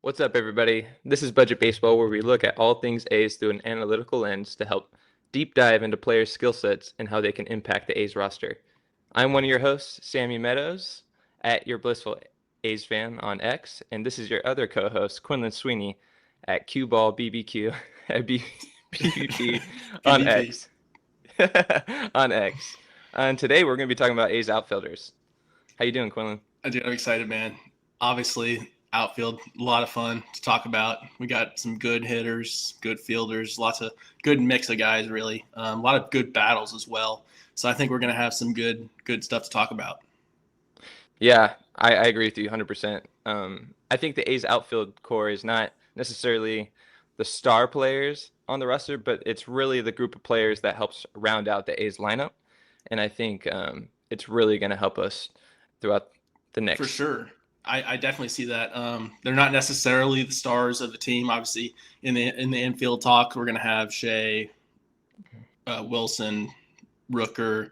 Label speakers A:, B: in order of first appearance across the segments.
A: What's up, everybody? This is Budget Baseball, where we look at all things A's through an analytical lens to help deep dive into players' skill sets and how they can impact the A's roster. I'm one of your hosts, Sammy Meadows, at Your Blissful A's Fan on X, and this is your other co-host, Quinlan Sweeney, at Ball BBQ at BBP on
B: PvP.
A: X. On X. And today we're going to be talking about A's outfielders. How you doing, Quinlan?
B: I'm excited, man. Obviously, outfield, a lot of fun to talk about. We got some good hitters, good fielders, lots of good mix of guys, really. A lot of good battles as well. So I think we're going to have some good stuff to talk about.
A: Yeah, I agree with you 100%. I think the A's outfield core is not necessarily the star players on the roster, but it's really the group of players that helps round out the A's lineup. And I think it's really going to help us throughout the
B: For
A: next.
B: sure. I definitely see that. They're not necessarily the stars of the team. Obviously, in the infield talk, we're going to have Shea, Wilson, Rooker,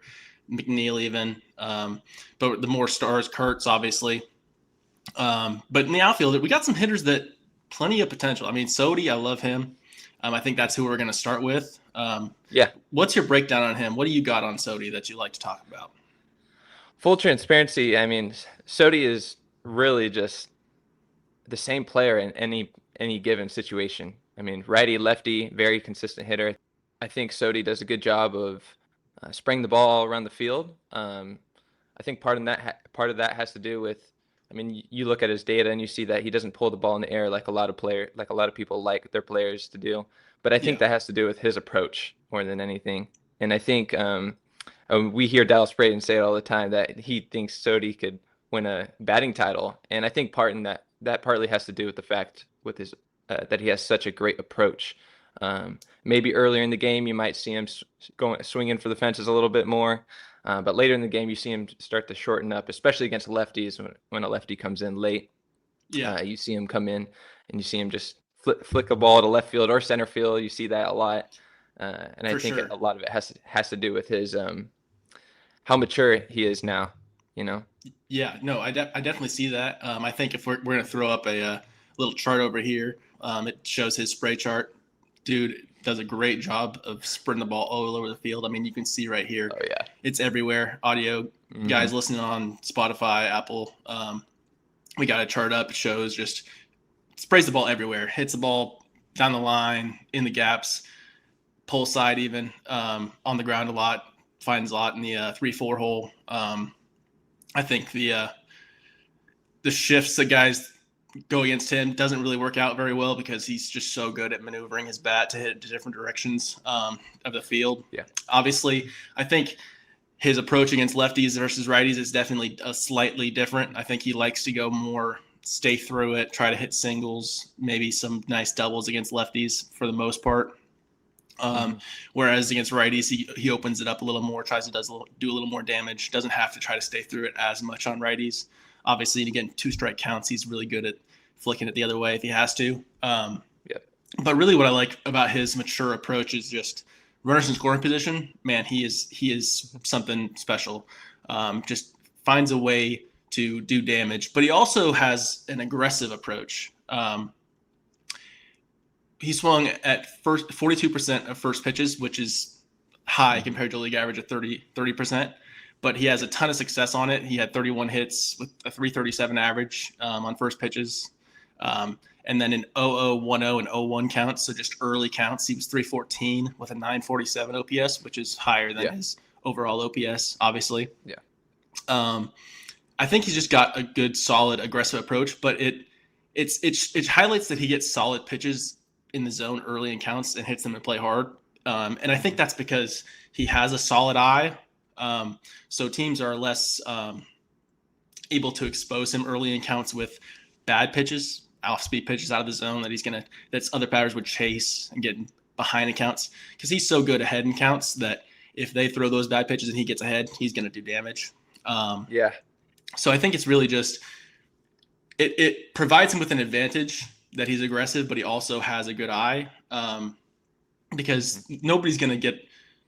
B: McNeil even. But the more stars, Kurtz, obviously. But in the outfield, we got some hitters that plenty of potential. I mean, Sodi, I love him. I think that's who we're going to start with.
A: Yeah,
B: What's your breakdown on him? What do you got on Sodi that you like to talk about?
A: full transparency. I mean, Sodi is really just the same player in any given situation. I mean, righty, lefty, very consistent hitter. I think Sodi does a good job of spraying the ball all around the field. I think part of that has to do with. I mean, you look at his data and you see that he doesn't pull the ball in the air like a lot of people like their players to do. But I think
B: Yeah,
A: that has to do with his approach more than anything. And I think we hear Dallas Braden say it all the time that he thinks Sodi could win a batting title, and I think part in that partly has to do with the fact with his that he has such a great approach. Maybe earlier in the game you might see him going swinging for the fences a little bit more, but later in the game you see him start to shorten up, especially against lefties when a lefty comes in late.
B: yeah,
A: You see him come in and you see him just flick a ball to left field or center field. You see that a lot, and I
B: for
A: think
B: sure.
A: a lot of it has to do with his how mature he is now. You know.
B: Yeah, no, I definitely see that. I think if we're going to throw up a little chart over here, it shows his spray chart. Dude does a great job of spreading the ball all over the field. I mean, you can see right here,
A: Oh yeah.
B: it's everywhere. Audio
A: Hmm.
B: guys listening on Spotify, Apple, we got a chart up. It shows just sprays the ball everywhere, hits the ball down the line, in the gaps, pull side even, on the ground a lot, finds a lot in the 3-4 hole. I think the shifts that guys go against him doesn't really work out very well because he's just so good at maneuvering his bat to hit different directions of the field.
A: Yeah.
B: Obviously, I think his approach against lefties versus righties is definitely slightly different. I think he likes to go more stay through it, try to hit singles, maybe some nice doubles against lefties for the most part.
A: Hmm.
B: Um, Whereas against righties, he opens it up a little more, tries to do a little more damage, doesn't have to try to stay through it as much on righties. Obviously, to get 2 strike counts, he's really good at flicking it the other way if he has to.
A: Yep.
B: But really, what I like about his mature approach is just runners in scoring position. Man, he is something special. Just finds a way to do damage, but he also has an aggressive approach. He swung at 42% of first pitches, which is high
A: Hmm.
B: compared to the league average of 30%. But he has a ton of success on it. He had 31 hits with a 337 average on first pitches. And then in 0010 and 01 counts, so just early counts, he was 314 with a 947 OPS, which is higher than
A: Yeah.
B: his overall OPS, obviously.
A: Yeah.
B: Um, I think he's just got a good, solid, aggressive approach, but it highlights that he gets solid pitches in the zone early in counts and hits them and play hard. And I think that's because he has a solid eye. So teams are less able to expose him early in counts with bad pitches, off speed pitches out of the zone that's other batters would chase and get behind in counts because he's so good ahead in counts that if they throw those bad pitches and he gets ahead, he's going to do damage. Um,
A: Yeah.
B: so I think it's really just it provides him with an advantage that he's aggressive, but he also has a good eye because nobody's going to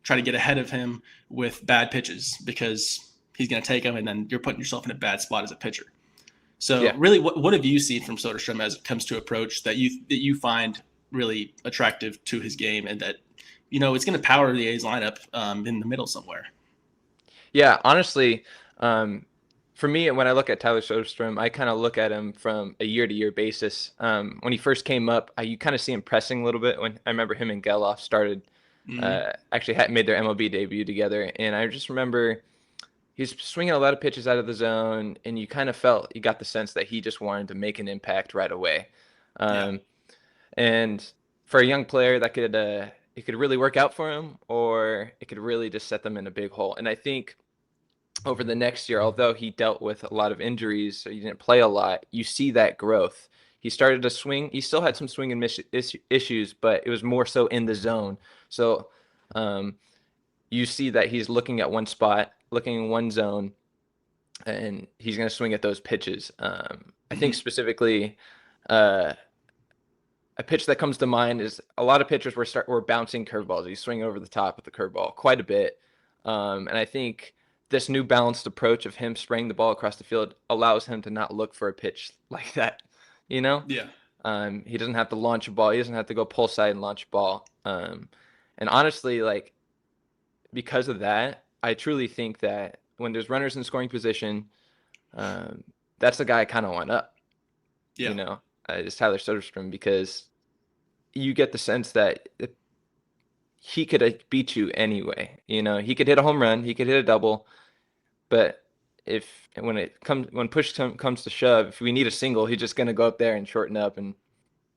B: try to get ahead of him with bad pitches because he's going to take them and then you're putting yourself in a bad spot as a pitcher. So
A: Yeah.
B: really, what have you seen from Soderstrom as it comes to approach that you find really attractive to his game, and that it's going to power the A's lineup in the middle somewhere?
A: Yeah, honestly, um, for me, when I look at Tyler Soderstrom, I kind of look at him from a year-to-year basis. When he first came up, you kind of see him pressing a little bit. When I remember him and Geloff started,
B: Mm-hmm.
A: actually had made their MLB debut together, and I just remember he's swinging a lot of pitches out of the zone, and you got the sense that he just wanted to make an impact right away.
B: Yeah.
A: Um, and for a young player, that could it could really work out for him, or it could really just set them in a big hole. And I think over the next year, although he dealt with a lot of injuries, so he didn't play a lot, you see that growth. He started to swing. He still had some swing and miss issues, but it was more so in the zone. So um, you see that he's looking at one spot, looking in one zone, and he's going to swing at those pitches. I think
B: Mm-hmm.
A: specifically, uh, a pitch that comes to mind is a lot of pitchers were bouncing curveballs. He's swinging over the top with the curveball quite a bit, and I think this new balanced approach of him spraying the ball across the field allows him to not look for a pitch like that. You know,
B: Yeah.
A: he doesn't have to launch a ball. He doesn't have to go pull side and launch a ball. And honestly, like because of that, I truly think that when there's runners in scoring position, um, that's the guy I kind of want up.
B: Yeah.
A: You know, is Tyler Soderstrom because you get the sense that he could beat you anyway. You know, he could hit a home run, he could hit a double, but if when comes to shove, if we need a single, he's just gonna go up there and shorten up and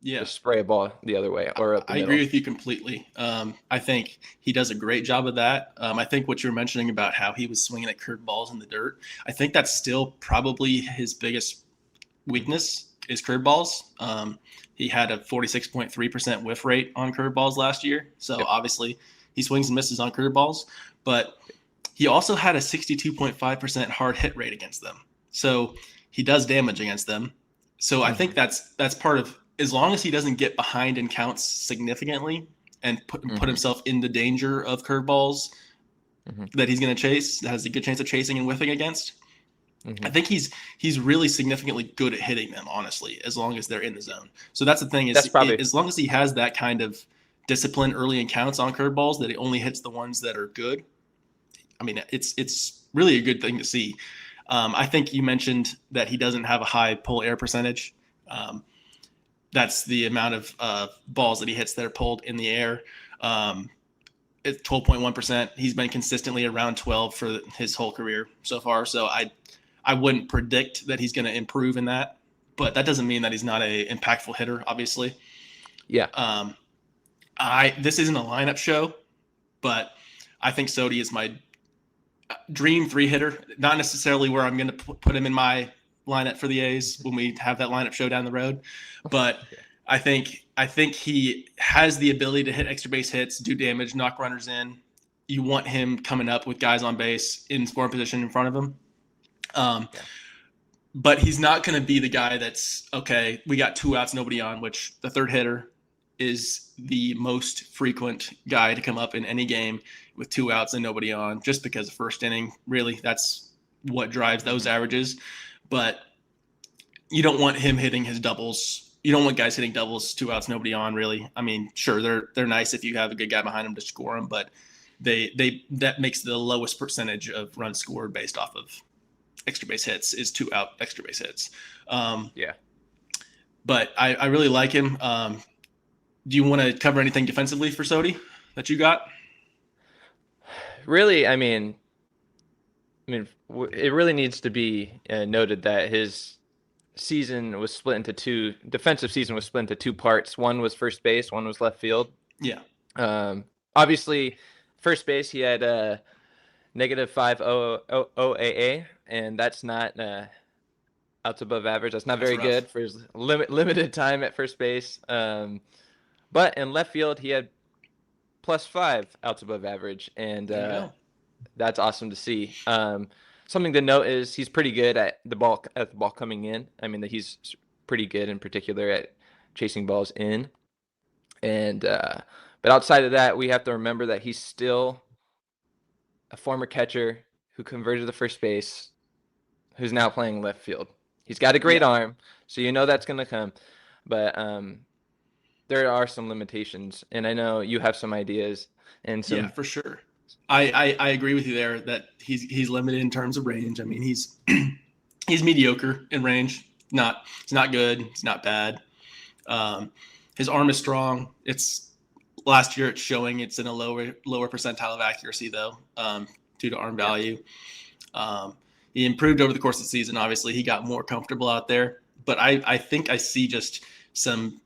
B: Yeah.
A: just spray a ball the other way or up the
B: I agree
A: middle.
B: with you completely. I think he does a great job of that. I think what you're mentioning about how he was swinging at curveballs in the dirt, I think that's still probably his biggest
A: Mhm.
B: weakness is curveballs. He had a 46.3% whiff rate on curveballs last year. So
A: Yep.
B: obviously he swings and misses on curveballs, but he also had a 62.5% hard hit rate against them. So he does damage against them. So I think
A: Hmm.
B: that's part of, as long as he doesn't get behind in counts significantly and put
A: Hmm.
B: himself in the danger of curveballs
A: Hmm.
B: that he's going to chase, that has a good chance of chasing and whiffing against. I
A: Hmm.
B: think he's really significantly good at hitting them, honestly, as long as they're in the zone. So that's the thing
A: That's
B: is,
A: probably
B: as long as he has that kind of discipline early in counts on curveballs, that he only hits the ones that are good. I mean, it's really a good thing to see. I think you mentioned that he doesn't have a high pull air percentage. Um, that's the amount of balls that he hits that are pulled in the air. It's 12.1%. He's been consistently around 12 for his whole career so far. So I wouldn't predict that he's going to improve in that, but that doesn't mean that he's not a impactful hitter. Obviously,
A: yeah.
B: um, I this isn't a lineup show, but I think Sodi is my dream three hitter. Not necessarily where I'm going to put him in my lineup for the A's when we have that lineup show down the road, but
A: Yeah.
B: I think he has the ability to hit extra base hits, do damage, knock runners in. You want him coming up with guys on base in scoring position in front of him. Um,
A: Yeah.
B: but he's not going to be the guy that's okay. We got two outs, nobody on, which the third hitter is the most frequent guy to come up in any game with two outs and nobody on, just because of first inning. Really, that's what drives those
A: Hmm.
B: averages. But you don't want him hitting his doubles. You don't want guys hitting doubles, two outs, nobody on. Really, I mean, sure, they're nice if you have a good guy behind them to score them, but they that makes the lowest percentage of runs scored based off of extra base hits is two out extra base hits. Um,
A: Yeah.
B: but I really like him. Do you want to cover anything defensively for Sodi that you got?
A: Really, it really needs to be noted that his season was split into two. Defensive season was split into two parts. One was first base, one was left field.
B: Yeah,
A: Obviously, first base he had negative 5 OAA, and that's not outs above average. That's not
B: that's
A: very
B: rough.
A: good for his limited time at first base. But in left field he had +5 outs above average, and
B: There you go.
A: that's awesome to see. Something to note is he's pretty good at the ball coming in. I mean, that he's pretty good in particular at chasing balls in. And but outside of that, we have to remember that he's still a former catcher who converted to first base, who's now playing left field. He's got a great
B: Yeah.
A: arm, so you know that's going to come. But there are some limitations, and I know you have some ideas and
B: Yeah,
A: some.
B: for sure. I agree with you there that he's limited in terms of range. I mean, he's he's mediocre in range. He's not good. He's not bad. Um, his arm is strong. It's last year it's showing it's in a lower percentile of accuracy though, due to arm
A: Yeah.
B: value. He improved over the course of the season. Obviously, he got more comfortable out there. But I think I see just some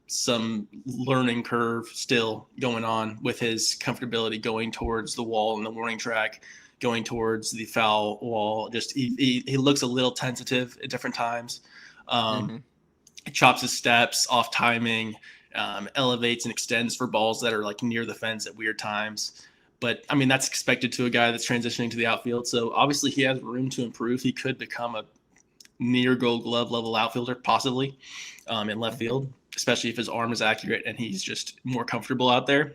B: learning curve still going on with his comfortability going towards the wall and the warning track, going towards the foul wall. Just he looks a little tentative at different times.
A: Hmm.
B: He chops his steps off timing, elevates and extends for balls that are like near the fence at weird times. But I mean, that's expected to a guy that's transitioning to the outfield. So obviously, he has room to improve. He could become a near Gold Glove level outfielder, possibly in left field, especially if his arm is accurate and he's just more comfortable out there.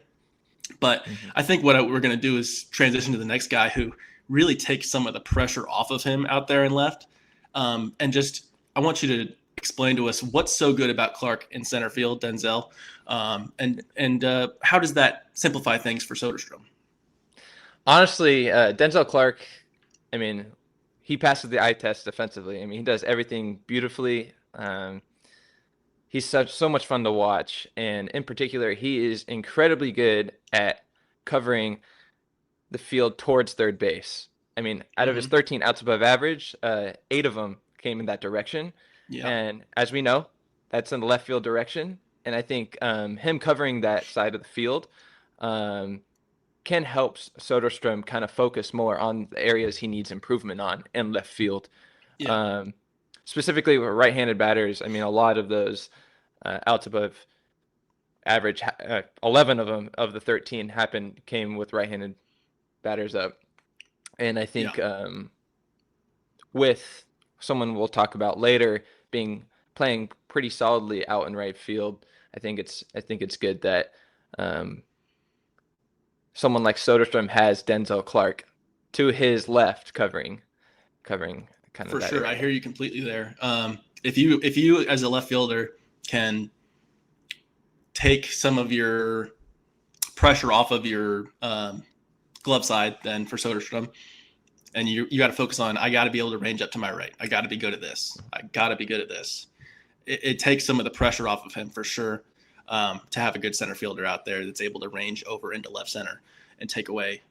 B: But
A: Hmm.
B: I think what we're going to do is transition to the next guy who really takes some of the pressure off of him out there in left. And just, I want you to explain to us what's so good about Clark in center field, Denzel, and how does that simplify things for Soderstrom?
A: Honestly, Denzel Clark, I mean, he passes the eye test defensively. I mean, he does everything beautifully. He's so much fun to watch, and in particular, he is incredibly good at covering the field towards third base. I mean, out of his
B: Mm-hmm.
A: 13 outs above average, 8 of them came in that direction.
B: Yeah.
A: And as we know, that's in the left field direction. And I think him covering that side of the field um, can help Soderstrom kind of focus more on the areas he needs improvement on in left field.
B: Yeah.
A: Um, Specifically with right-handed batters, I mean, a lot of those outs above average, 11 of them of the 13 came with right-handed batters up. And I
B: Yeah.
A: think with someone we'll talk about later being playing pretty solidly out in right field, I think it's good that um, someone like Soderstrom has Denzel Clark to his left covering kind of
B: For
A: that
B: sure. I
A: area.
B: hear you completely there. If you as a left fielder can take some of your pressure off of your glove side, then for Soderstrom, and you got to focus on, I got to be able to range up to my right. I got to be good at this. I got to be good at this. It takes some of the pressure off of him for sure, to have a good center fielder out there that's able to range over into left center and take away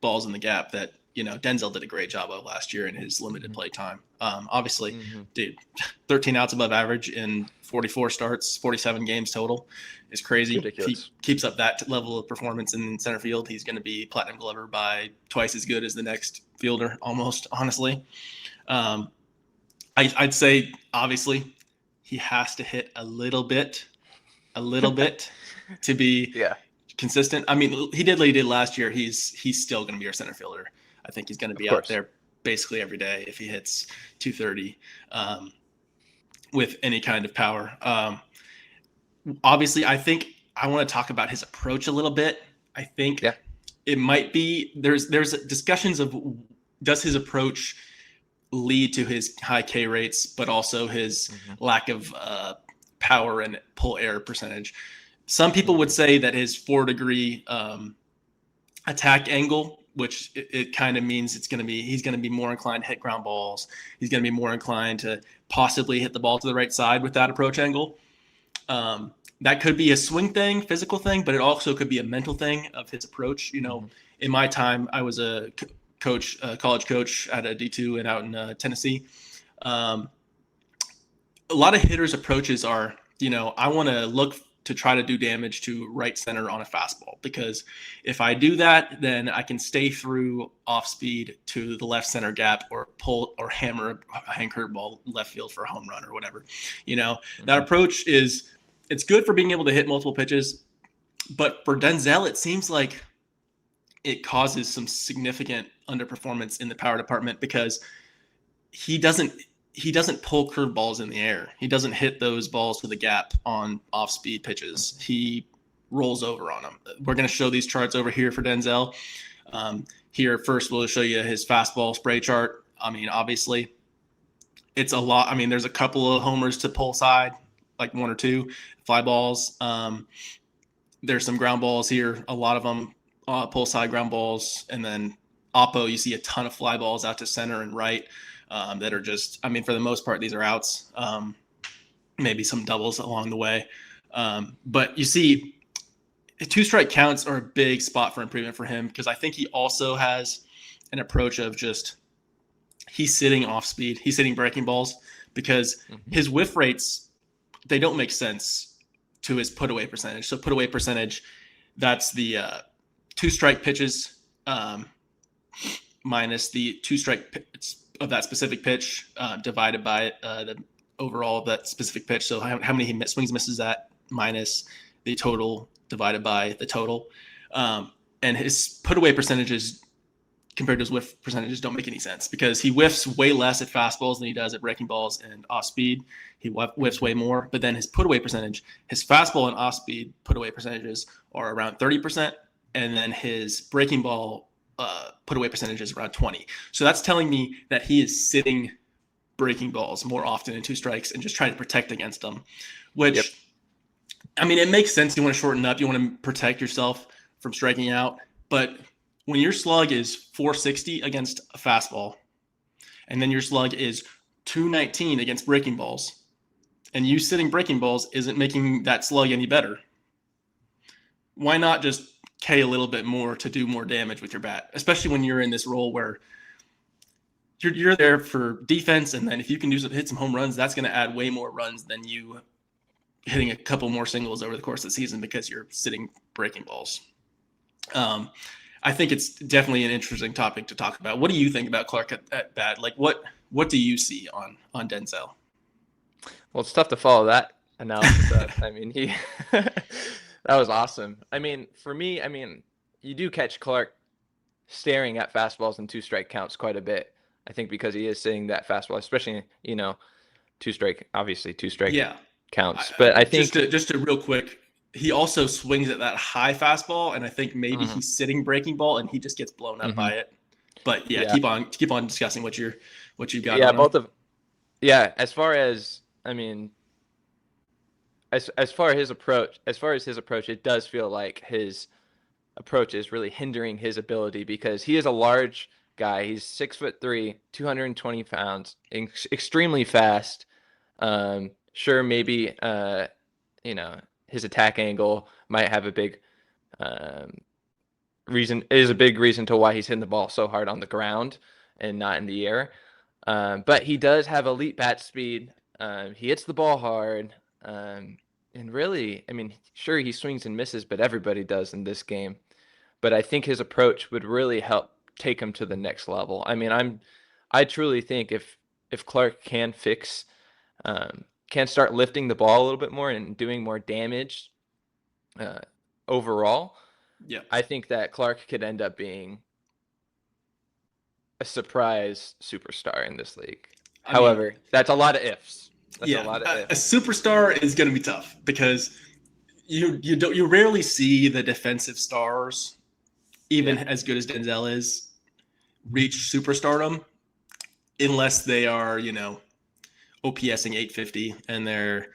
B: balls in the gap that, Denzel did a great job of last year in his limited play time. Obviously,
A: Mm-hmm.
B: dude, 13 outs above average in 44 starts, 47 games total is
A: It's
B: crazy. If he
A: ridiculous.
B: keeps up that level of performance in center field, he's going to be platinum glover by twice as good as the next fielder, almost, honestly. Um, I'd say, obviously, he has to hit a little bit to be
A: Yeah,
B: consistent. I mean, he did what he did last year. He's still going to be our center fielder. I think he's going to
A: of
B: be out
A: course.
B: there basically every day if he hits 230 with any kind of power. Obviously, I think I want to talk about his approach a little bit. I think
A: Yeah,
B: it might be there's discussions of, does his approach lead to his high K rates, but also his
A: hmm
B: lack of power and pull air percentage. Some people
A: hmm
B: would say that his 4-degree attack angle, which it kind of means he's going to be more inclined to hit ground balls. He's going to be more inclined to possibly hit the ball to the right side with that approach angle. That could be a swing thing, physical thing, but it also could be a mental thing of his approach.
A: hmm
B: In my time, I was a college coach at a D2 and out in Tennessee. Um, a lot of hitters' approaches are, I want to look to try to do damage to right center on a fastball, because if I do that, then I can stay through off speed to the left center gap or pull or hammer a hang curveball left field for a home run or whatever. That
A: hmm
B: approach it's good for being able to hit multiple pitches, but for Denzel, it seems like it causes some significant underperformance in the power department, because he doesn't pull curveballs in the air. He doesn't hit those balls to the gap on off speed pitches. He rolls over on them. We're going to show these charts over here for Denzel. Here first, we'll show you his fastball spray chart. I mean, obviously, it's a lot. I mean, there's a couple of homers to pull side, like one or two fly balls. There's some ground balls here, a lot of them pull side ground balls, and then oppo, you see a ton of fly balls out to center and right that are just, I mean, for the most part, these are outs. Maybe some doubles along the way. But you see, 2-strike counts are a big spot for improvement for him, because I think he also has an approach of just, he's sitting off speed. He's hitting breaking balls, because his whiff rates, they don't make sense to his put away percentage. So put away percentage, that's the 2-strike pitches minus the 2-strike of that specific pitch divided by the overall of that specific pitch. So how many he swings misses that minus the total divided by the total. And his put away percentages compared to his whiff percentages don't make any sense, because he whiffs way less at fastballs than he does at breaking balls and off speed. He whiffs way more, but then his put away percentage, his fastball and off speed put away percentages are around 30%. And then his breaking ball put away percentage is around 20. So that's telling me that he is sitting breaking balls more often in 2 strikes and just trying to protect against them, which, I mean, it makes sense. You want to shorten up, you want to protect yourself from striking out. But when your slug is 460 against a fastball, and then your slug is 219 against breaking balls, and you sitting breaking balls isn't making that slug any better, why not just K a little bit more to do more damage with your bat, especially when you're in this role where you're there for defense, and then if you can hit some home runs, that's going to add way more runs than you hitting a couple more singles over the course of the season because you're sitting breaking balls. I think it's definitely an interesting topic to talk about. What do you think about Clark at bat? Like, what do you see on Denzel?
A: Well, it's tough to follow that analysis up. I mean, that was awesome. I mean, for me, I mean, you do catch Clark staring at fastballs and 2-strike counts quite a bit. I think because he is sitting that fastball, especially, 2-strike, obviously 2-strike counts. But I think
B: just to real quick, he also swings at that high fastball, and I think maybe he's sitting breaking ball and he just gets blown up by it. But keep on discussing what you've got.
A: Yeah, as far as, I mean, as far as his approach, it does feel like his approach is really hindering his ability, because he is a large guy. He's 6'3", 220 pounds, extremely fast. Sure, maybe his attack angle might have a big reason to why he's hitting the ball so hard on the ground and not in the air. But he does have elite bat speed. He hits the ball hard. And really, I mean, sure, he swings and misses, but everybody does in this game. But I think his approach would really help take him to the next level. I mean, I truly think if Clark can start lifting the ball a little bit more and doing more damage overall, I think that Clark could end up being a surprise superstar in this league. However, that's a lot of ifs. That's a lot of ifs.
B: A superstar is going to be tough, because you rarely see the defensive stars, even as good as Denzel is, reach superstardom unless they are, OPSing 850 and they're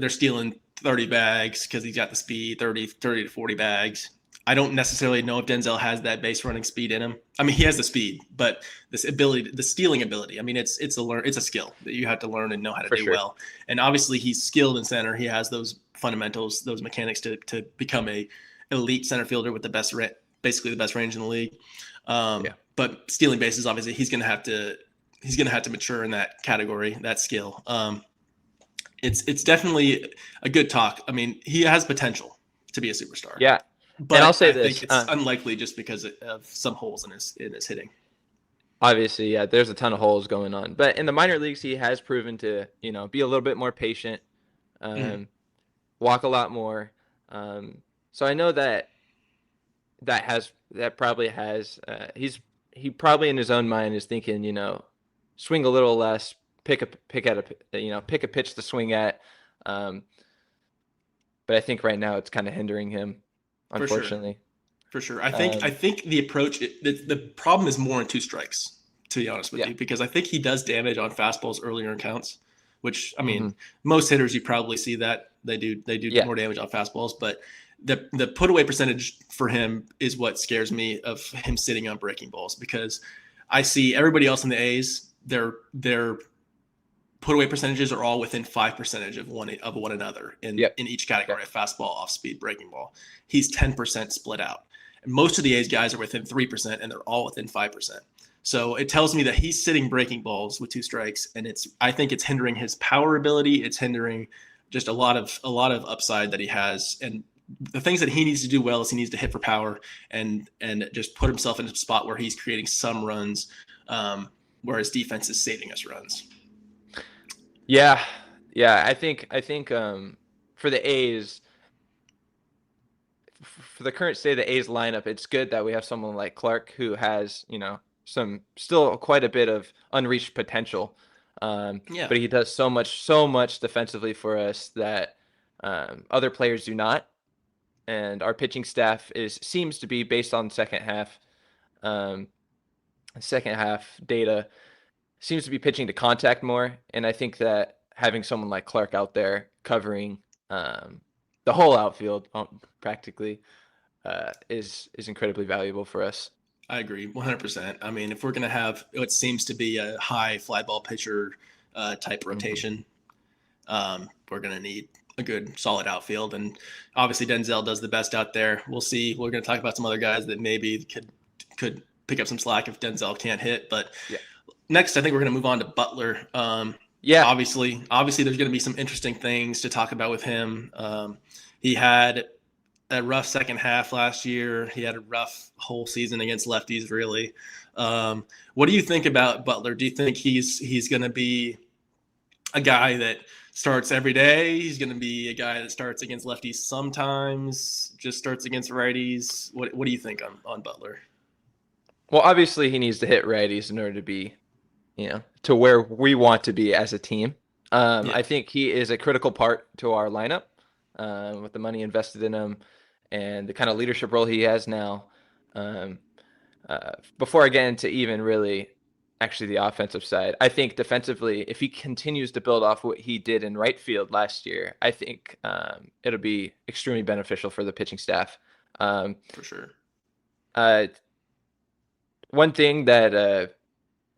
B: stealing 30 bags because he's got the speed, 30 to 40 bags. I don't necessarily know if Denzel has that base running speed in him. I mean, he has the speed, but this ability, the stealing ability, I mean, it's a skill that you have to learn and know how to do well. And obviously he's skilled in center. He has those fundamentals, those mechanics to become a elite center fielder with basically the best range in the league. But stealing bases, obviously he's going to have to mature in that category, that skill. It's definitely a good talk. I mean, he has potential to be a superstar.
A: Yeah.
B: But
A: and I'll say
B: I think it's unlikely just because of some holes in his hitting.
A: Obviously, yeah, there's a ton of holes going on. But in the minor leagues, he has proven to, be a little bit more patient, walk a lot more. So I know that probably has he probably in his own mind is thinking, swing a little less, pick a pitch to swing at. But I think right now it's kind of hindering him, unfortunately.
B: For sure. I think the approach, the problem is more in 2 strikes to be honest with
A: Yeah.
B: you, because I think he does damage on fastballs earlier in counts, which, I mean,
A: Hmm.
B: most hitters, you probably see that they do
A: Yeah.
B: more damage on fastballs, but the put away percentage for him is what scares me of him sitting on breaking balls, because I see everybody else in the A's, their put away percentages are all within 5% of one another
A: Yep.
B: in each category of fastball, off speed, breaking ball. He's 10% split out. And most of the A's guys are within 3%, and they're all within 5%. So it tells me that he's sitting breaking balls with 2 strikes, and I think it's hindering his power ability. It's hindering just a lot of upside that he has. And the things that he needs to do well is he needs to hit for power and just put himself in a spot where he's creating some runs, where his defense is saving us runs.
A: Yeah. Yeah. I think for the A's, for the current state of the A's lineup, it's good that we have someone like Clark who has, some still quite a bit of unreached potential.
B: Yeah.
A: But he does so much defensively for us that other players do not. And our pitching staff seems to be based on um, second half data, seems to be pitching to contact more. And I think that having someone like Clark out there covering the whole outfield practically is incredibly valuable for us.
B: I agree 100%. I mean, if we're going to have what seems to be a high fly ball pitcher type rotation, we're going to need a good solid outfield. And obviously Denzel does the best out there. We'll see. We're going to talk about some other guys that maybe could pick up some slack if Denzel can't hit. But
A: Yeah.
B: next, I think we're going to move on to Butler.
A: Yeah.
B: Obviously there's going to be some interesting things to talk about with him. He had a rough second half last year. He had a rough whole season against lefties, really. What do you think about Butler? Do you think he's going to be a guy that starts every day? He's going to be a guy that starts against lefties sometimes, just starts against righties? What do you think on Butler?
A: Well, obviously he needs to hit righties in order to be, to where we want to be as a team.
B: Yeah,
A: I think he is a critical part to our lineup with the money invested in him and the kind of leadership role he has now. Um, Before I get into even really actually the offensive side, I think defensively, if he continues to build off what he did in right field last year, I think it'll be extremely beneficial for the pitching staff.
B: for sure.
A: One thing that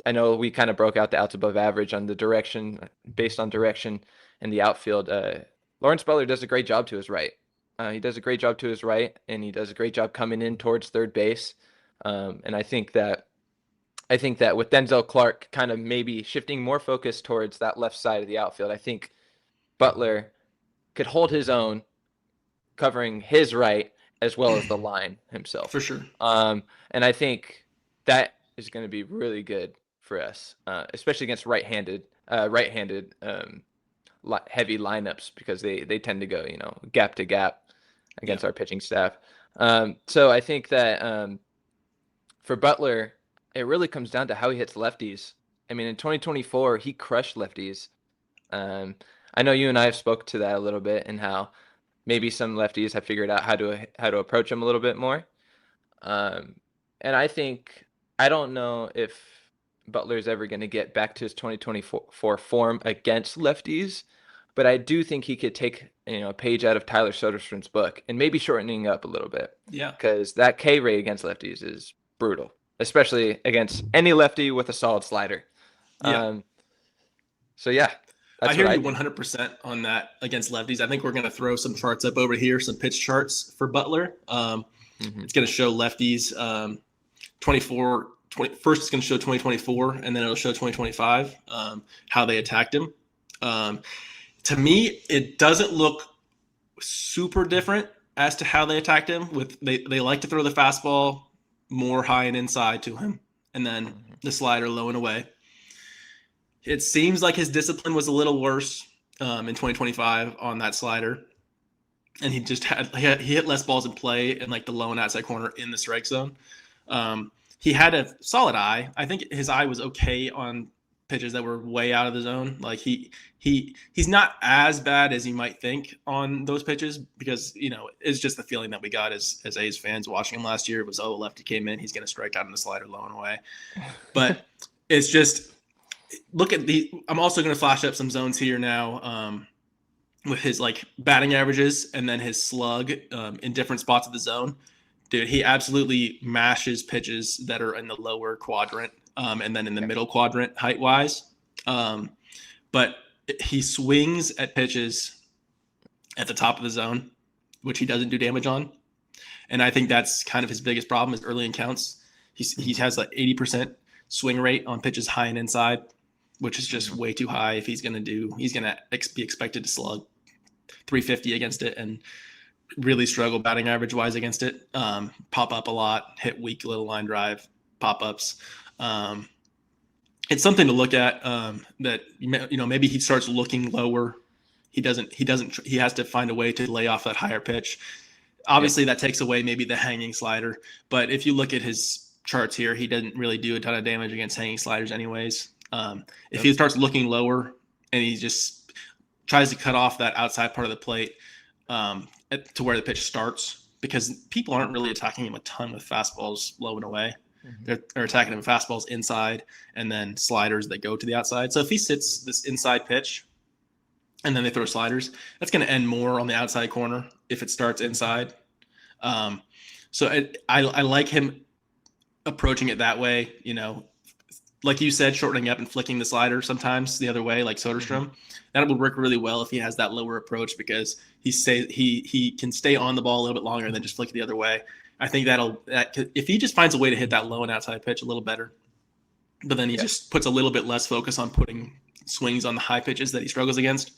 A: I know we kind of broke out the outs above average on the direction, based on direction in the outfield. Lawrence Butler does a great job to his right. He does a great job to his right, and he does a great job coming in towards third base. And I think that with Denzel Clark kind of maybe shifting more focus towards that left side of the outfield, I think Butler could hold his own, covering his right as well as the line himself.
B: For sure.
A: And I think that is going to be really good for us, especially against right-handed heavy lineups, because they tend to go, gap to gap against our pitching staff. So I think that for Butler, it really comes down to how he hits lefties. I mean, in 2024, he crushed lefties. I know you and I have spoke to that a little bit, and how maybe some lefties have figured out how to approach him a little bit more. And I don't know if Butler's ever going to get back to his 2024 form against lefties, but I do think he could take a page out of Tyler Soderstrom's book and maybe shortening up a little bit.
B: Yeah.
A: Because that K rate against lefties is brutal, especially against any lefty with a solid slider.
B: Yeah.
A: So yeah,
B: I hear you 100% on that against lefties. I think we're going to throw some charts up over here, some pitch charts for Butler. It's going to show lefties first it's going to show 2024, and then it'll show 2025, how they attacked him. To me, it doesn't look super different as to how they attacked him. They like to throw the fastball more high and inside to him, and then the slider low and away. It seems like his discipline was a little worse in 2025 on that slider, and he hit less balls in play in like the low and outside corner in the strike zone. He had a solid eye. I think his eye was okay on pitches that were way out of the zone. Like he's not as bad as you might think on those pitches, because it's just the feeling that we got as A's fans watching him last year. It was, lefty came in, he's going to strike out in the slider low and away. But It's just look at the. I'm also going to flash up some zones here now. With his like batting averages and then his slug in different spots of the zone. Dude, he absolutely mashes pitches that are in the lower quadrant and then in the middle quadrant height wise. But he swings at pitches at the top of the zone, which he doesn't do damage on. And I think that's kind of his biggest problem is early in counts. He has like 80% swing rate on pitches high and inside, which is just way too high. If he's going to be expected to slug 350 against it and really struggle batting average wise against it. Pop up a lot, hit weak little line drive pop ups. It's something to look at. That maybe he starts looking lower. He has to find a way to lay off that higher pitch. Obviously, that takes away maybe the hanging slider. But if you look at his charts here, he doesn't really do a ton of damage against hanging sliders, anyways. If he starts looking lower and he just tries to cut off that outside part of the plate to where the pitch starts, because people aren't really attacking him a ton with fastballs low and away. They're attacking him with fastballs inside and then sliders that go to the outside. So if he sits this inside pitch and then they throw sliders, that's going to end more on the outside corner if it starts inside. So I like him approaching it that way, like you said, shortening up and flicking the slider sometimes the other way, like Soderstrom. That would work really well if he has that lower approach, because he can stay on the ball a little bit longer and then just flick it the other way. I think if he just finds a way to hit that low and outside pitch a little better, but then he just puts a little bit less focus on putting swings on the high pitches that he struggles against,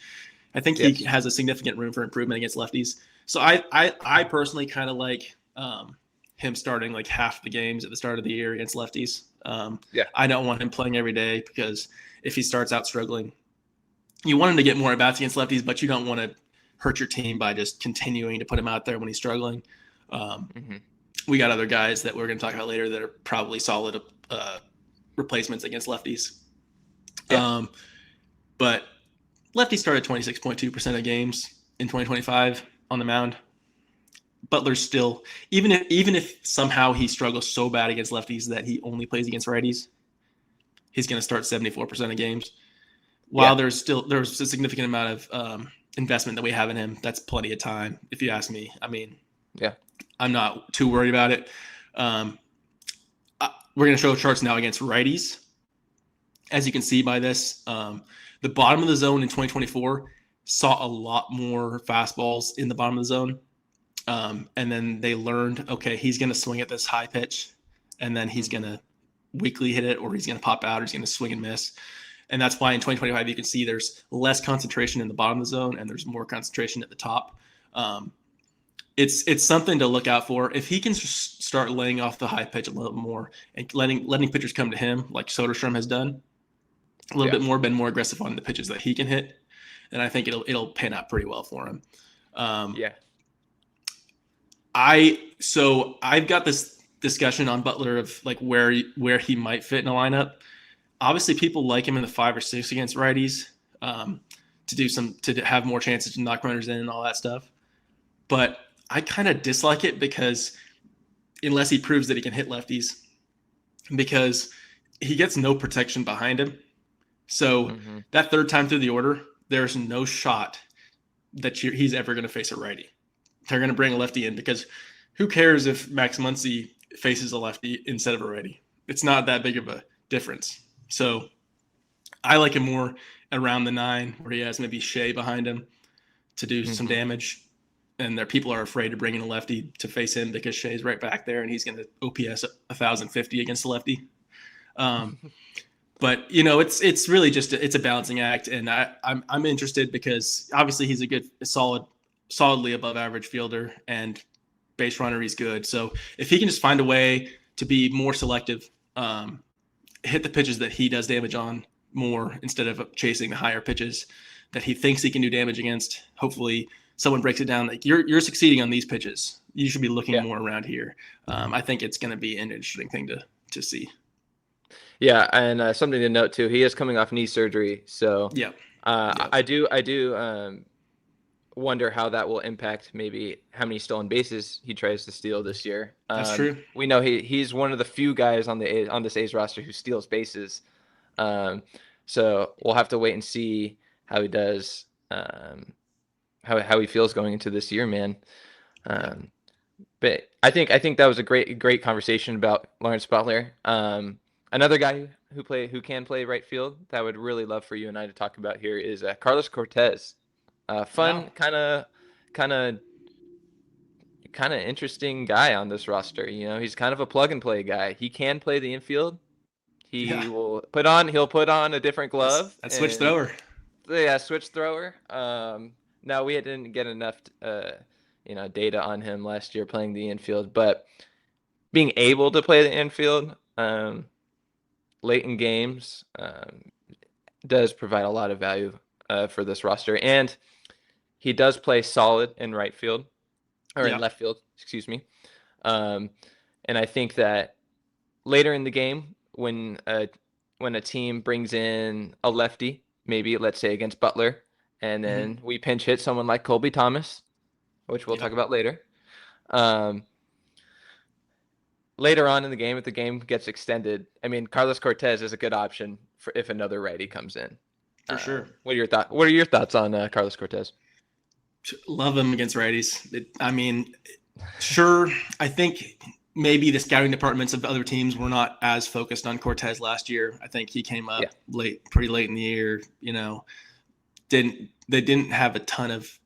B: I think he has a significant room for improvement against lefties. So I personally kind of like him starting like half the games at the start of the year against lefties. I don't want him playing every day, because if he starts out struggling, you want him to get more at bats against lefties, but you don't want to hurt your team by just continuing to put him out there when he's struggling. We got other guys that we're going to talk about later that are probably solid replacements against lefties. But lefty started 26.2% of games in 2025 on the mound. Butler's still, even if somehow he struggles so bad against lefties that he only plays against righties, he's going to start 74% of games. While there's a significant amount of investment that we have in him, that's plenty of time, if you ask me. I mean, I'm not too worried about it. We're going to show charts now against righties. As you can see by this, the bottom of the zone in 2024 saw a lot more fastballs in the bottom of the zone. And then they learned, okay, he's going to swing at this high pitch, and then he's going to weakly hit it, or he's going to pop out, or he's going to swing and miss. And that's why in 2025, you can see there's less concentration in the bottom of the zone and there's more concentration at the top. It's something to look out for. If he can start laying off the high pitch a little more and letting pitchers come to him, like Soderstrom has done, a little bit more, been more aggressive on the pitches that he can hit, and I think it'll pan out pretty well for him. I've got this discussion on Butler of like where he might fit in a lineup. Obviously, people like him in the 5 or 6 against righties to have more chances to knock runners in and all that stuff. But I kind of dislike it, because unless he proves that he can hit lefties, because he gets no protection behind him. So that third time through the order, there's no shot that he's ever going to face a righty. They're going to bring a lefty in, because who cares if Max Muncy faces a lefty instead of a righty? It's not that big of a difference. So I like him more around the 9, where he has maybe Shea behind him to do some damage. And people are afraid to bring in a lefty to face him, because Shea's right back there and he's going to OPS 1,050 against the lefty. But it's really just it's a balancing act, and I'm interested because obviously he's solidly above average fielder, and base runner he's good. So if he can just find a way to be more selective, hit the pitches that he does damage on more instead of chasing the higher pitches that he thinks he can do damage against, hopefully someone breaks it down like you're succeeding on these pitches. You should be looking more around here. I think it's going to be an interesting thing to see.
A: Yeah, and something to note too, he is coming off knee surgery, so I do wonder how that will impact maybe how many stolen bases he tries to steal this year.
B: That's true.
A: We know he's one of the few guys on this A's roster who steals bases. Um, so we'll have to wait and see how he does, how he feels going into this year, man.
B: Yeah.
A: Um, but I think that was a great conversation about Lawrence Butler. Another guy who can play right field that I would really love for you and I to talk about here is Carlos Cortez.
B: Yeah.
A: Fun, kind of interesting guy on this roster. You know, he's kind of a plug and play guy. He can play the infield.
B: Yeah.
A: He'll put on a different glove
B: That's switch
A: and
B: thrower.
A: yeah, switch thrower. No, we didn't get enough data on him last year playing the infield, but being able to play the infield late in games does provide a lot of value for this roster. And he does play solid in right field or in
B: Yeah.
A: left field, excuse me. Um, and I think that later in the game, when a team brings in a lefty, maybe let's say against Butler, and
B: Hmm.
A: then we pinch hit someone like Colby Thomas, which we'll
B: Yeah.
A: talk about later. Um, Later on in the game, if the game gets extended, I mean, Carlos Cortez is a good option for if another righty comes in.
B: For sure.
A: What are your thoughts? What are your thoughts on Carlos Cortez?
B: Love him against righties. I mean, sure. I think maybe the scouting departments of other teams were not as focused on Cortez last year. I think he came
A: Yeah.
B: up pretty late in the year. They didn't have a ton of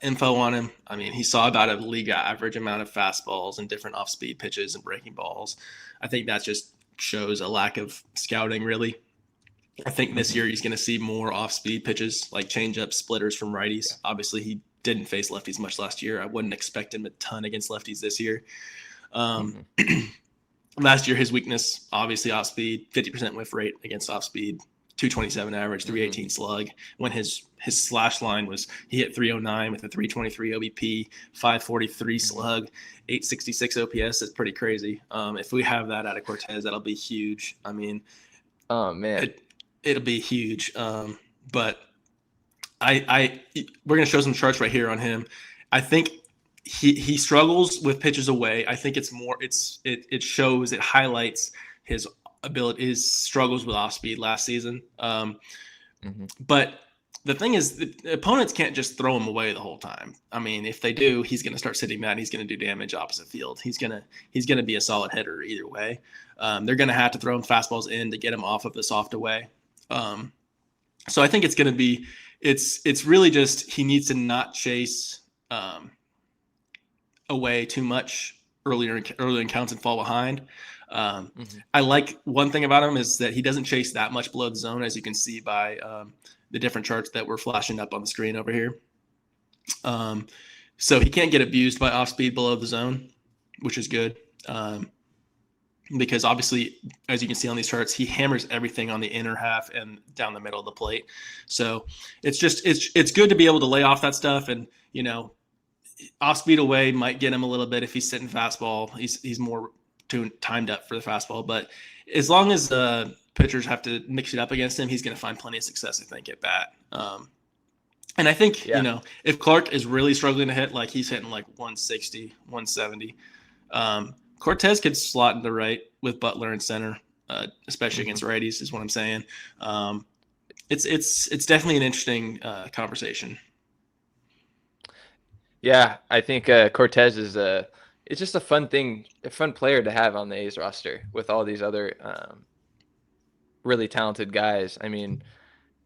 B: info on him. I mean, he saw about a league average amount of fastballs and different off-speed pitches and breaking balls. I think that just shows a lack of scouting, really. I think this year he's going to see more off-speed pitches like change-up splitters from righties.
A: Yeah.
B: Obviously, he didn't face lefties much last year. I wouldn't expect him a ton against lefties this year. Last year, his weakness, obviously off-speed, 50% whiff rate against off-speed, 227 average, 318 slug. When his slash line was, he hit 309 with a 323 OBP, 543 slug, 866 OPS. That's pretty crazy. If we have that out of Cortez, that'll be huge. I mean,
A: Oh man.
B: it'll be huge. But we're gonna show some charts right here on him. I think he struggles with pitches away. I think it shows, it highlights his ability, his struggles with off speed last season. But the thing is, the opponents can't just throw him away the whole time. I mean, if they do, he's going to start sitting mad. He's going to do damage opposite field. He's going to be a solid hitter either way. They're going to have to throw him fastballs in to get him off of the soft away. So I think it's going to be, it's really just, he needs to not chase away too much earlier in counts and fall behind. I like one thing about him is that he doesn't chase that much below the zone, as you can see by the different charts that we're flashing up on the screen over here. So he can't get abused by off speed below the zone, which is good. Because obviously, as you can see on these charts, he hammers everything on the inner half and down the middle of the plate. So it's good to be able to lay off that stuff, and off speed away might get him a little bit if he's sitting fastball. He's more timed up for the fastball, but as long as pitchers have to mix it up against him, he's going to find plenty of success, I think, at bat. And I think, if Clark is really struggling to hit, like he's hitting like 160, 170, Cortez could slot into right with Butler in center, especially against righties, is what I'm saying. It's definitely an interesting conversation.
A: Yeah, I think Cortez is it's just a fun player to have on the A's roster with all these other really talented guys. I mean,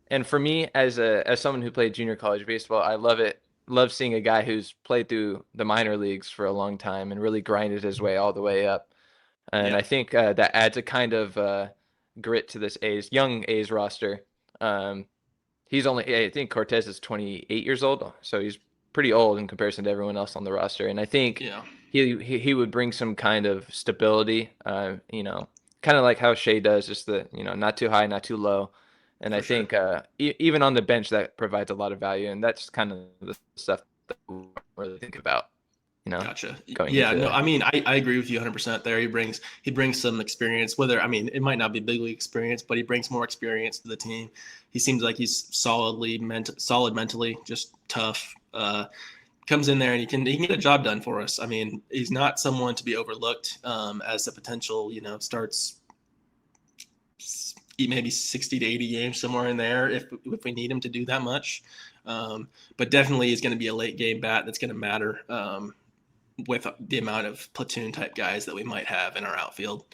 A: and for me as someone who played junior college baseball, I love seeing a guy who's played through the minor leagues for a long time and really grinded his way all the way up. And I think that adds a kind of grit to this young A's roster. I think Cortez is 28 years old, so he's pretty old in comparison to everyone else on the roster. And I think he would bring some kind of stability, kind of like how Shea does, just not too high, not too low. And I think even on the bench, that provides a lot of value. And that's kind of the stuff that we really think about.
B: Gotcha. I mean, I agree with you 100% there. He brings some experience, it might not be big league experience, but he brings more experience to the team. He seems like he's solid mentally, just tough. Comes in there and he can get a job done for us. I mean, he's not someone to be overlooked as a potential, starts maybe 60 to 80 games, somewhere in there, if we need him to do that much. But definitely is going to be a late game bat that's going to matter with the amount of platoon type guys that we might have in our outfield.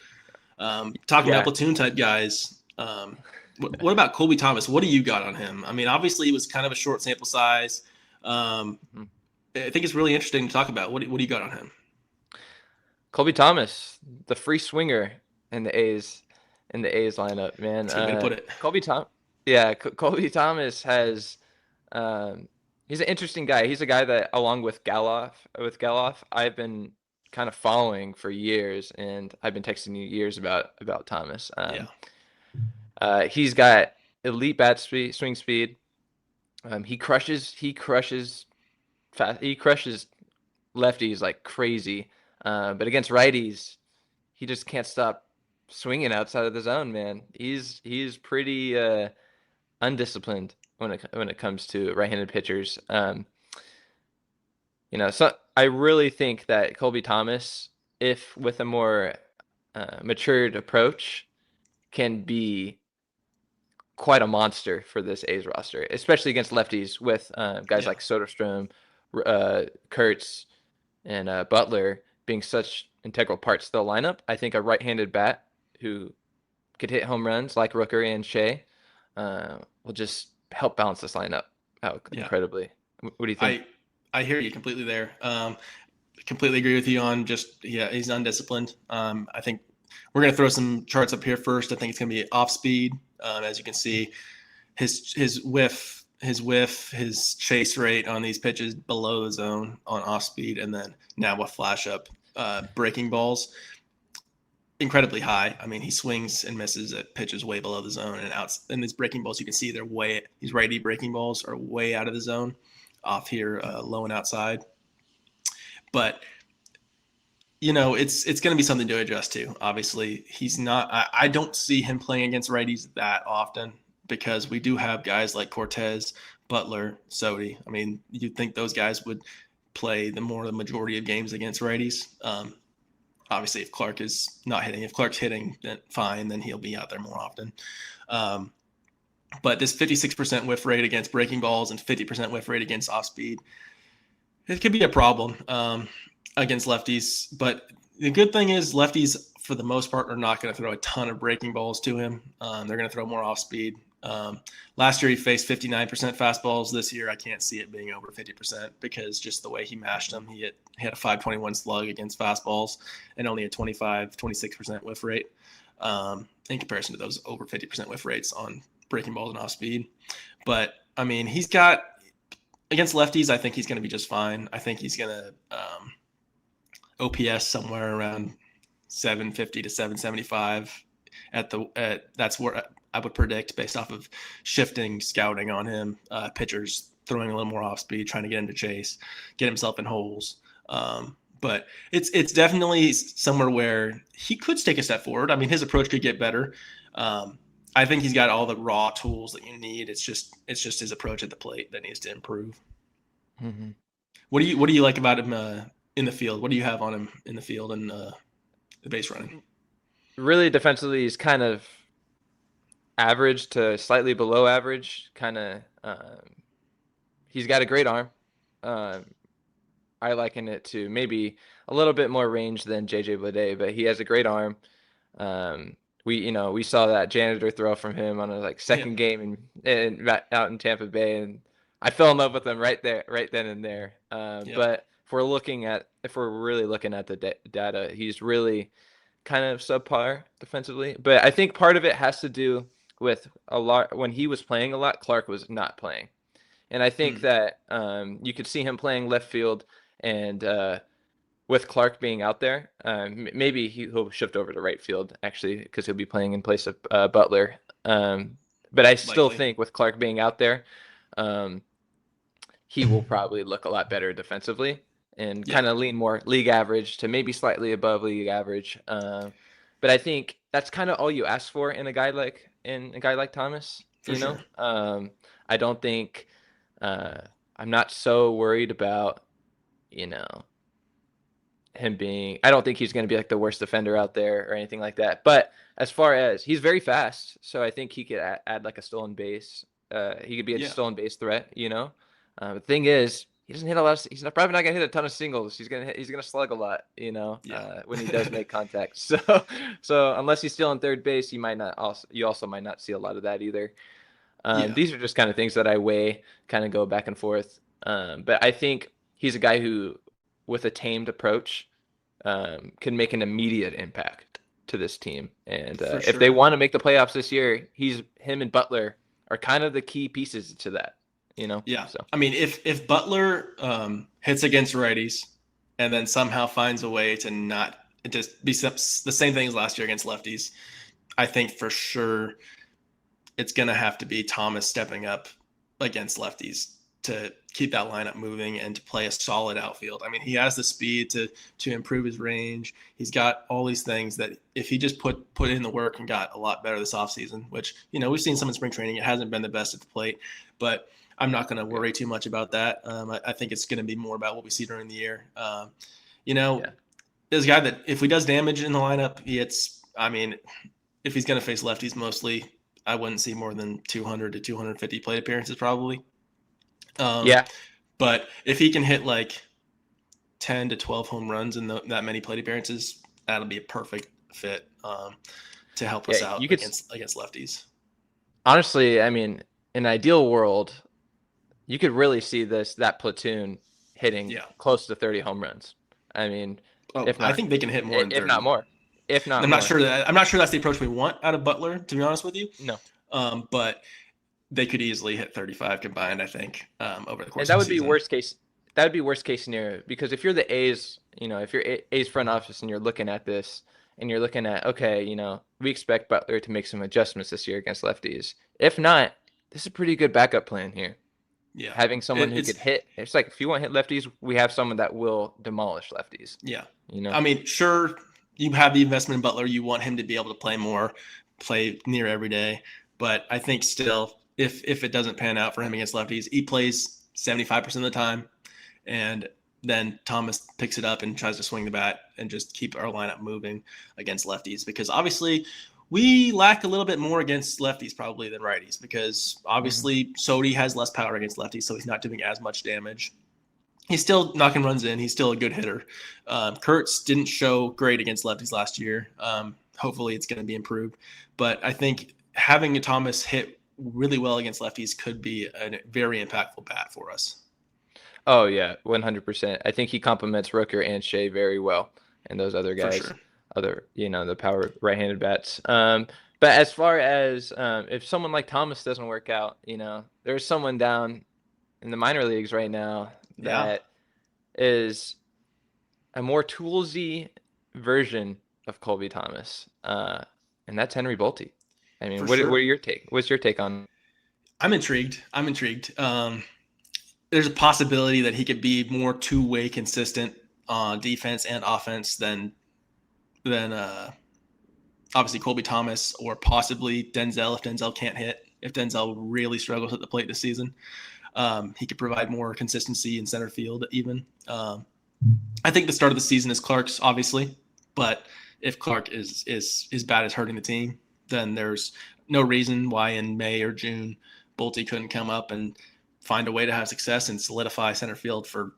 B: Talking about
A: Yeah.
B: platoon type guys, what about Colby Thomas? What do you got on him? I mean, obviously it was kind of a short sample size.
A: Mhm.
B: I think it's really interesting to talk about. What do you got on him?
A: Colby Thomas, the free swinger in the A's lineup, man.
B: That's a good way to put it.
A: Colby Tom, yeah, Colby Thomas has he's an interesting guy. He's a guy that, along with Geloff, I've been kind of following for years, and I've been texting you years about Thomas.
B: Yeah.
A: He's got elite bat speed, swing speed. He crushes fast. He crushes lefties like crazy. But against righties, he just can't stop swinging outside of the zone, man. He's pretty undisciplined when it comes to right-handed pitchers. So I really think that Colby Thomas, if with a more matured approach, can be quite a monster for this A's roster, especially against lefties with guys
B: Yeah.
A: like Soderstrom, Kurtz, and Butler being such integral parts of the lineup. I think a right-handed bat who could hit home runs like Rooker and Shea will just help balance this lineup out
B: Yeah.
A: incredibly. What do you think?
B: I hear you completely there. Completely agree with you on he's undisciplined. I think we're going to throw some charts up here first. I think it's going to be off speed. As you can see, his whiff, his chase rate on these pitches below the zone on off speed, and then now with flash up breaking balls, incredibly high. I mean, he swings and misses at pitches way below the zone, and these breaking balls, you can see these righty breaking balls are way out of the zone, off here, low and outside. But it's going to be something to adjust to. Obviously, he's not. I don't see him playing against righties that often because we do have guys like Cortez, Butler, Sodi. I mean, you'd think those guys would play the majority of games against righties. Obviously, if Clark is not hitting, if Clark's hitting, then fine, then he'll be out there more often. But this 56% whiff rate against breaking balls and 50% whiff rate against off speed, it could be a problem against lefties. But the good thing is lefties, for the most part, are not going to throw a ton of breaking balls to him. They're going to throw more off speed. Last year he faced 59% fastballs. This year I can't see it being over 50% because just the way he mashed them. He had a 521 slug against fastballs and only a 26% whiff rate in comparison to those over 50% whiff rates on breaking balls and off speed. But I mean, he's got against lefties, I think he's going to be just fine. I think he's going to OPS somewhere around 750 to 775 that's where I would predict based off of shifting scouting on him, pitchers throwing a little more off speed, trying to get him to chase, get himself in holes. But it's definitely somewhere where he could take a step forward. I mean, his approach could get better. I think he's got all the raw tools that you need. It's just his approach at the plate that needs to improve.
A: Mm-hmm.
B: What do you like about him in the field? What do you have on him in the field and the base running?
A: Really, defensively, he's kind of average to slightly below average. He's got a great arm. I liken it to maybe a little bit more range than JJ Bleday, but he has a great arm. We saw that janitor throw from him on a second game out in Tampa Bay, and I fell in love with him right then and there. But if we're really looking at the data, he's really kind of subpar defensively. But I think part of it has to do with a lot when he was playing a lot, Clark was not playing. And I think that you could see him playing left field, and with Clark being out there, maybe he'll shift over to right field actually because he'll be playing in place of Butler. But I still
B: Likely.
A: think with Clark being out there, he will probably look a lot better defensively and kind of lean more league average to maybe slightly above league average. But I think that's kind of all you ask for in a guy like Thomas.
B: For sure.
A: I don't think I'm not so worried about him being. I don't think he's going to be like the worst defender out there or anything like that. But as far as he's very fast, so I think he could add like a stolen base. He could be a
B: Yeah.
A: stolen base threat. The thing is, he doesn't hit a lot. He's probably not going to hit a ton of singles. He's gonna slug a lot.
B: Yeah.
A: When he does make contact. So unless he's still on third base, you also might not see a lot of that either.
B: Yeah.
A: These are just kind of things that I weigh, kind of go back and forth. But I think he's a guy who, with a tamed approach, can make an immediate impact to this team. And
B: For
A: if they
B: sure.
A: want to make the playoffs this year, him and Butler are kind of the key pieces to that.
B: Yeah.
A: So
B: I mean, if Butler hits against righties and then somehow finds a way to not just be the same thing as last year against lefties, I think for sure it's going to have to be Thomas stepping up against lefties to keep that lineup moving and to play a solid outfield. I mean, he has the speed to improve his range. He's got all these things that if he just put in the work and got a lot better this offseason, which, we've seen some in spring training. It hasn't been the best at the plate, but I'm not going to worry too much about that. I think it's going to be more about what we see during the year. There's a guy that if he does damage in the lineup, if he's going to face lefties mostly, I wouldn't see more than 200 to 250 plate appearances probably.
A: yeah,
B: But if he can hit like 10 to 12 home runs in that many plate appearances, that'll be a perfect fit to help us out against lefties.
A: honestly, I mean, in an ideal world, you could really see that platoon hitting close to 30 home runs. I mean, if not,
B: I think they can hit more than 30.
A: If not more. If not
B: I'm
A: more.
B: not sure that's the approach we want out of Butler, to be honest with you.
A: No.
B: But they could easily hit 35 combined, I think, over the course
A: and
B: of the season.
A: That would be worst case scenario, because if you're the A's, if you're A's front office and you're looking at this and you're looking at, okay, we expect Butler to make some adjustments this year against lefties. If not, this is a pretty good backup plan here.
B: Yeah.
A: Having someone who could hit. It's like if you want to hit lefties, we have someone that will demolish lefties.
B: Yeah.
A: I
B: mean, sure, you have the investment in Butler. You want him to be able to play near every day. But I think still, if it doesn't pan out for him against lefties, he plays 75% of the time. And then Thomas picks it up and tries to swing the bat and just keep our lineup moving against lefties. Because obviously we lack a little bit more against lefties probably than righties, because obviously Sodi has less power against lefties, so he's not doing as much damage. He's still knocking runs in. He's still a good hitter. Kurtz didn't show great against lefties last year. Hopefully it's going to be improved. But I think having a Thomas hit really well against lefties could be a very impactful bat for us.
A: Oh, yeah, 100%. I think he complements Rooker and Shea very well, and those other guys.
B: For sure.
A: The power right-handed bats. But as far as if someone like Thomas doesn't work out, there's someone down in the minor leagues right now that is a more toolsy version of Colby Thomas, and that's Henry Bolte. I mean, what are your take? What's your take on?
B: I'm intrigued. There's a possibility that he could be more two-way consistent on defense and offense than obviously Colby Thomas, or possibly Denzel if Denzel can't hit. If Denzel really struggles at the plate this season, he could provide more consistency in center field even. I think the start of the season is Clark's, obviously, but if Clark is bad as hurting the team, then there's no reason why in May or June Bolte couldn't come up and find a way to have success and solidify center field for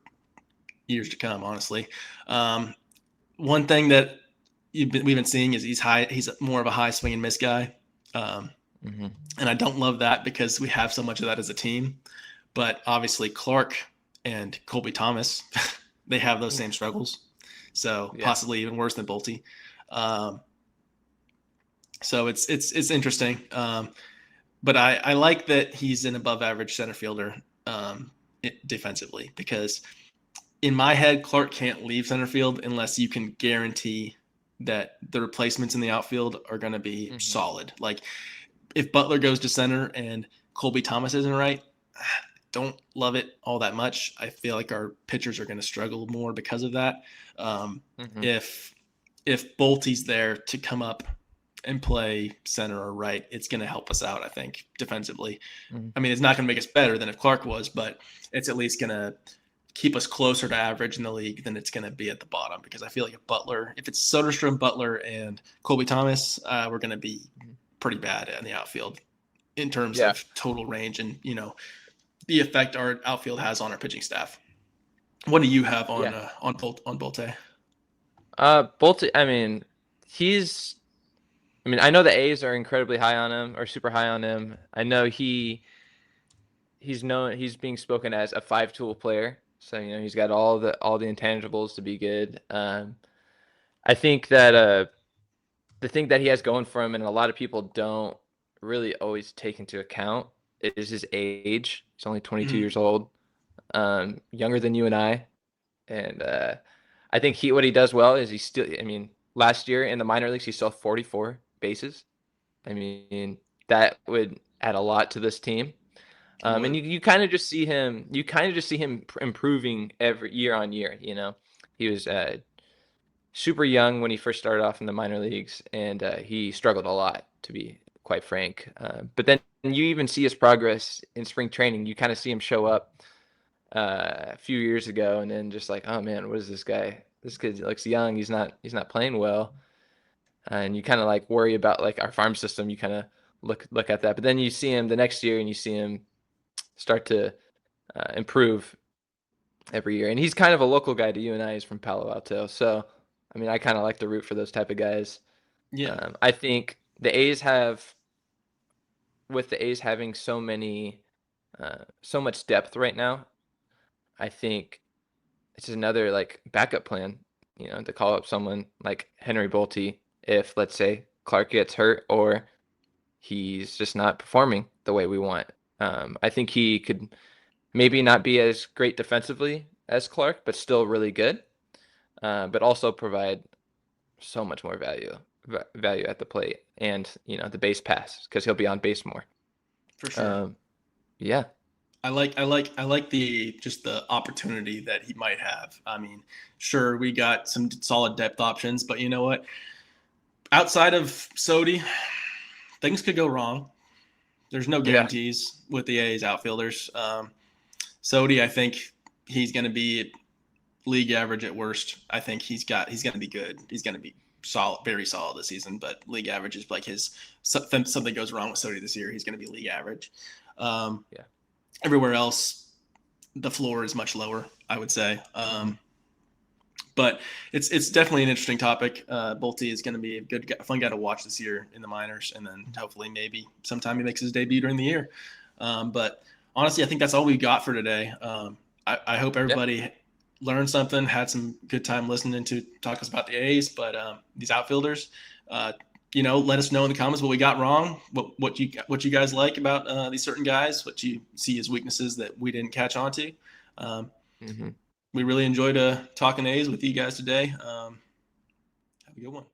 B: years to come, honestly. One thing that we've been seeing is he's more of a high swing and miss guy. And I don't love that because we have so much of that as a team. But obviously Clark and Colby Thomas, they have those same struggles. So possibly even worse than Bolte. So it's interesting. But I like that he's an above average center fielder defensively, because in my head, Clark can't leave center field unless you can guarantee that the replacements in the outfield are going to be solid. Like if Butler goes to center and Colby Thomas isn't right, don't love it all that much. I feel like our pitchers are going to struggle more because of that. If Bolte's there to come up and play center or right, it's going to help us out, I think, defensively. I mean, it's not going to make us better than if Clark was, but it's at least going to keep us closer to average in the league than it's going to be at the bottom, because I feel like if it's Soderstrom, Butler, and Colby Thomas, we're going to be pretty bad in the outfield in terms
A: Yeah.
B: of total range and, the effect our outfield has on our pitching staff. What do you have on
A: Yeah.
B: Bolte?
A: Bolte, I know the A's are incredibly high on him or super high on him. I know he's being spoken as a five-tool player. So, he's got all the intangibles to be good. I think that the thing that he has going for him, and a lot of people don't really always take into account, is his age. He's only 22 years old, younger than you and I. And I think what he does well is last year in the minor leagues, he stole 44 bases. That would add a lot to this team. And you kind of just see him. You kind of just see him improving every year on year. He was super young when he first started off in the minor leagues, and he struggled a lot, to be quite frank. But then you even see his progress in spring training. You kind of see him show up a few years ago, and then just like, oh man, what is this guy? This kid looks young. He's not playing well, and you kind of like worry about like our farm system. You kind of look at that, but then you see him the next year, and you see him start to improve every year. And he's kind of a local guy to you and I. He's from Palo Alto, so I kind of like to root for those type of guys.
B: Yeah.
A: I think the A's with the A's having so much depth right now, I think it's another like backup plan, to call up someone like Henry Bolte if, let's say, Clark gets hurt or he's just not performing the way we want. I think he could maybe not be as great defensively as Clark, but still really good, but also provide so much more value at the plate and, the base pass, because he'll be on base more.
B: For sure.
A: Yeah.
B: I like the opportunity that he might have. Sure, we got some solid depth options, but you know what? Outside of Sodi, things could go wrong. There's no guarantees with the A's outfielders. Sodi, I think he's going to be league average at worst. I think he's going to be good. He's going to be solid, very solid this season, but league average is like something goes wrong with Sodi this year, he's going to be league average. Everywhere else, the floor is much lower, I would say. But it's definitely an interesting topic. Bolte is going to be a fun guy to watch this year in the minors, and then hopefully maybe sometime he makes his debut during the year. But honestly, I think that's all we got for today. I hope everybody learned something, had some good time listening to talk us about the A's, but these outfielders, let us know in the comments what we got wrong, what you guys like about these certain guys, what you see as weaknesses that we didn't catch on to. We really enjoyed talking A's with you guys today. Have a good one.